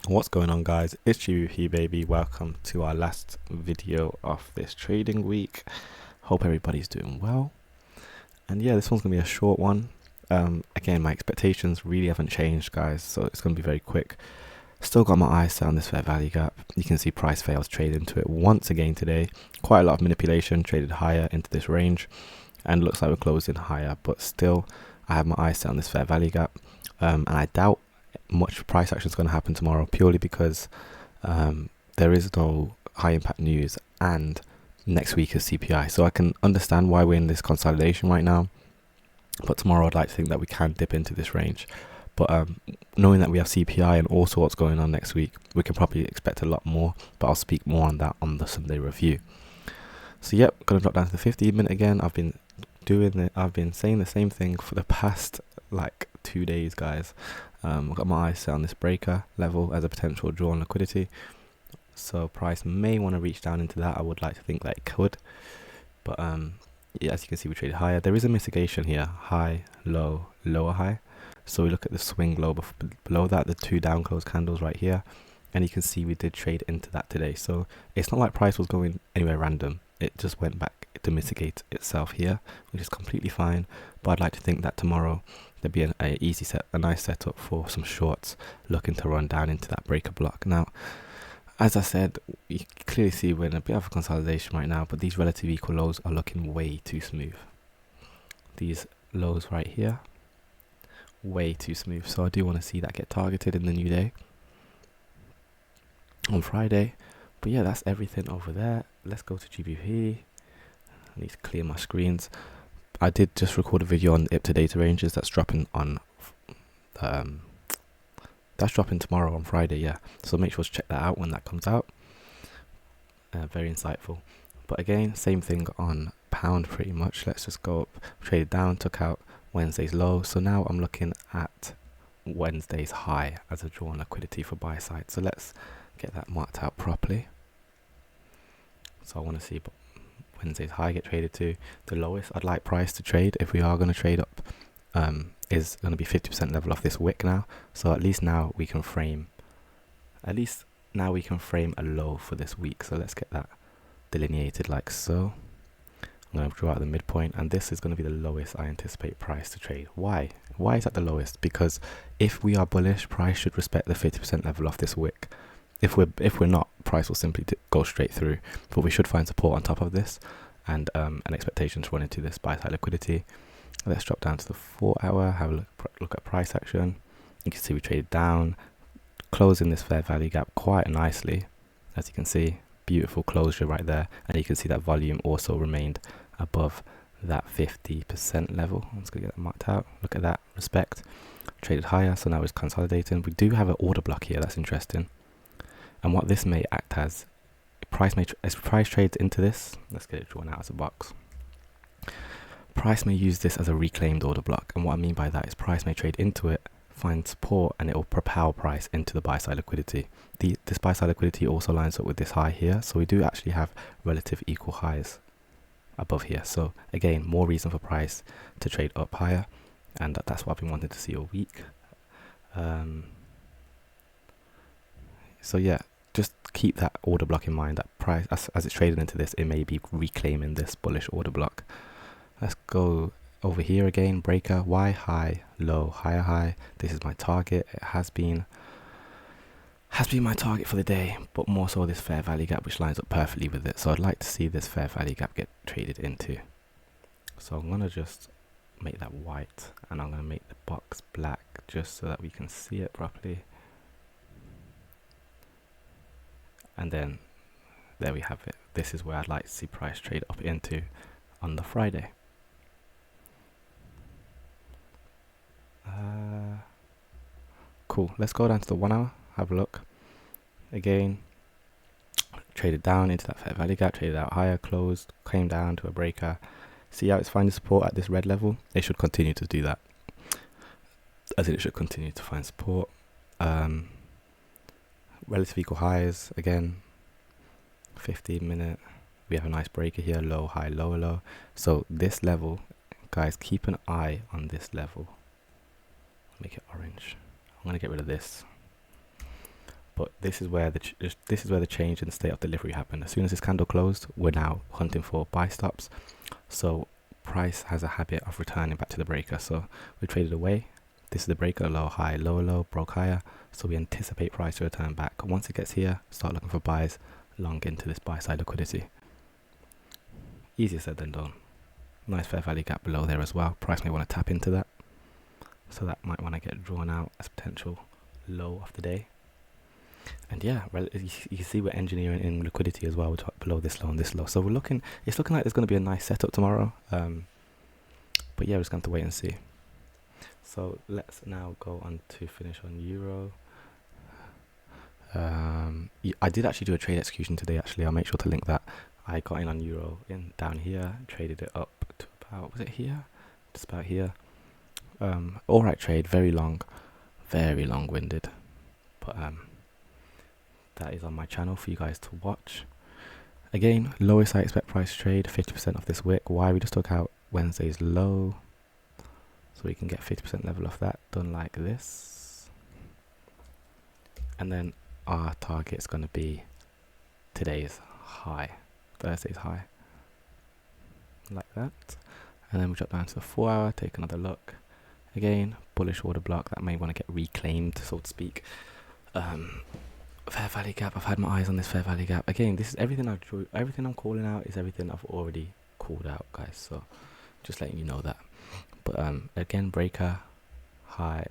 What's going on, guys? It's GBP baby. Welcome to our last video of this trading week. Hope everybody's doing well. And yeah, this one's gonna be a short one. Again, my expectations really haven't changed, guys, so it's gonna be very quick. Still got my eyes set on this fair value gap. You can see price fails trade into it once again today. Quite a lot of manipulation, traded higher into this range, and looks like we're closing higher, but still I have my eyes set on this fair value gap. And I doubt much price action is going to happen tomorrow, purely because there is no high impact news and next week is CPI, so I can understand why we're in this consolidation right now, but tomorrow I'd like to think that we can dip into this range. But knowing that we have CPI and all sorts going on next week, we can probably expect a lot more, but I'll speak more on that on the Sunday review. So yep, gonna drop down to the 15-minute again. I've been saying the same thing for the past like 2 days, guys. I've got my eyes set on this breaker level as a potential draw on liquidity, so price may want to reach down into that. I would like to think that it could, but yeah, as you can see, we traded higher. There is a mitigation here: high, low, lower high. So we look at the swing low below that, the two down close candles right here, and you can see we did trade into that today. So it's not like price was going anywhere random. It just went back to mitigate itself here, which is completely fine. But I'd like to think that tomorrow there'd be a nice setup for some shorts looking to run down into that breaker block. Now, as I said, you can clearly see we're in a bit of a consolidation right now, but these relative equal lows are looking way too smooth. These lows right here, way too smooth. So I do want to see that get targeted in the new day on Friday. But yeah, that's everything over there. Let's go to GBP. I need to clear my screens. I did just record a video on IPTA data ranges. That's dropping on that's dropping tomorrow on Friday, yeah, so make sure to check that out when that comes out. Very insightful. But again, same thing on pound pretty much. Let's just go up, traded down, took out Wednesday's low, so now I'm looking at Wednesday's high as a draw on liquidity for buy side. So let's get that marked out properly. So I want to see Wednesday's high get traded to. The lowest I'd like price to trade, if we are going to trade up, is going to be 50% level off this wick now. So at least now we can frame a low for this week. So let's get that delineated like so. I'm going to draw out the midpoint, and this is going to be the lowest I anticipate price to trade. Why is that the lowest? Because if we are bullish, price should respect the 50% level off this wick. If we're not, price will simply go straight through, but we should find support on top of this, and an expectation to run into this buy side liquidity. Let's drop down to the 4 hour, have a look at price action. You can see we traded down, closing this fair value gap quite nicely. As you can see, beautiful closure right there, and you can see that volume also remained above that 50% level. I'm just gonna get that marked out. Look at that, respect. Traded higher, so now it's consolidating. We do have an order block here, that's interesting. And what this may act as as price trades into this, let's get it drawn out as a box. Price may use this as a reclaimed order block, and what I mean by that is price may trade into it, find support, and it will propel price into the buy side liquidity. This buy side liquidity also lines up with this high here, so we do actually have relative equal highs above here. So again, more reason for price to trade up higher, and that's what I've been wanting to see all week. So yeah, just keep that order block in mind, that price as it's trading into this, it may be reclaiming this bullish order block. Let's go over here again, breaker, Y high, low, higher high. This is my target. It has been my target for the day, but more so this fair value gap, which lines up perfectly with it. So I'd like to see this fair value gap get traded into. So I'm gonna just make that white, and I'm gonna make the box black just so that we can see it properly. And then there we have it. This is where I'd like to see price trade up into on the Friday. Cool. Let's go down to the 1 hour, have a look. Again, traded down into that fair value gap, traded out higher, closed, came down to a breaker. See how it's finding support at this red level? It should continue to do that. As in, it should continue to find support. Relative equal highs again. 15-minute. We have a nice breaker here, low, high, lower, low. So this level, guys, keep an eye on this level. Make it orange. I'm gonna get rid of this. But this is where the change in the state of delivery happened. As soon as this candle closed, we're now hunting for buy stops. So price has a habit of returning back to the breaker. So we traded away. This is the breaker, low, high, lower, low, broke higher. So we anticipate price to return back. Once it gets here, start looking for buys long into this buy side liquidity. Easier said than done. Nice fair value gap below there as well. Price may want to tap into that. So that might want to get drawn out as potential low of the day. And yeah, you can see we're engineering in liquidity as well, below this low and this low. So it's looking like there's going to be a nice setup tomorrow. But yeah, we're just going to have to wait and see. So let's now go on to finish on euro. I did actually do a trade execution today. Actually, I'll make sure to link that. I got in on euro down here, traded it up to about, was it here? Just about here. All right trade, very long-winded, but that is on my channel for you guys to watch. Again, lowest I expect price trade, 50% of this wick. Why? We just took out Wednesday's low, so we can get 50% level off that done like this. And then our target's going to be today's high, Thursday's high, like that. And then we drop down to the 4 hour, take another look. Again, bullish order block that may want to get reclaimed, so to speak. Fair value gap, I've had my eyes on this fair value gap. Again, this is everything everything I'm calling out is everything I've already called out, guys. So just letting you know that. But again, breaker, high,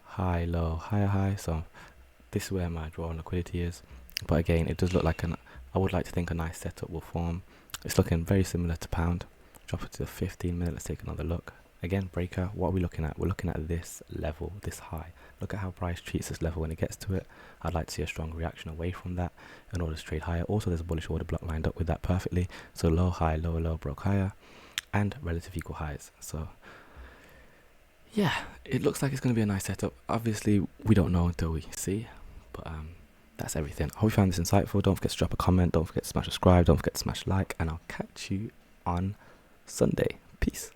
high, low, higher, high. So this is where my draw on liquidity is. But again, it does look like I would like to think a nice setup will form. It's looking very similar to pound. Drop it to the 15 minute. Let's take another look. Again, breaker, what are we looking at? We're looking at this level, this high. Look at how price treats this level when it gets to it. I'd like to see a strong reaction away from that in order to trade higher. Also, there's a bullish order block lined up with that perfectly. So low, high, lower, low, broke higher, and relative equal highs. So yeah, it looks like it's going to be a nice setup. Obviously, we don't know until we see, but that's everything. I hope you found this insightful. Don't forget to drop a comment. Don't forget to smash subscribe. Don't forget to smash like, and I'll catch you on Sunday. Peace.